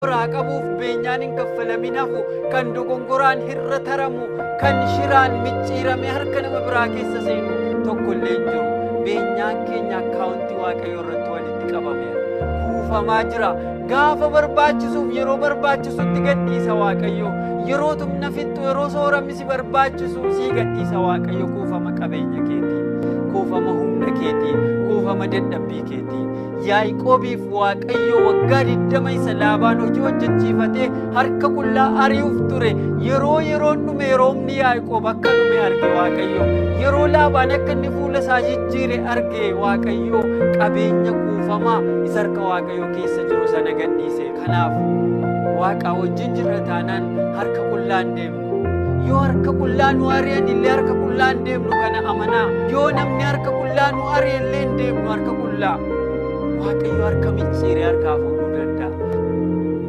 Qabuuf beenyaan hin kaffalamin hafu kan dogongoraan hirra taramu kan shiraan micciirame harka nama biraa keessa seenu tokkollee hin jiru. Beenyaan keenya akkaawuntii Waaqayyoo irratti walitti qabameera. Kuufamaa jira. Gaafa barbaachisuuf yeroo barbaachisutti gadhiisa Waaqayyoo. Yeroo tumna fixxu yeroo sooramni si barbaachisu sii gadhiisa Waaqayyo. Kuufama qabeenya keetii, kuufama humna keetii, kuufama dadhabbii keetii. Yaaqoobiif Waaqayyo waggaa 20 isa Laabaan hojii hojjechiifatee harka qullaa ari'uuf ture. Yeroon dhume yeroomni Yaaqoob akka dhume arge Waaqayyo. Yeroo Laabaan akka inni fuula isaa jijjiire arge Waaqayyo. Qabeenya kuufamaa isa harka Waaqayyo keessa jiru sana gadhiise. Kanaaf Waaqa wajjin jirra taanaan harka qullaan deemnu. Yoo harka qullaa nu ari'an illee harka qullaan deemnu kana amanaa. Yoo namni harka qullaa nu ari'an illee deemnu harka qullaa. Waaqayyo harka micciiree harkaa fuudha.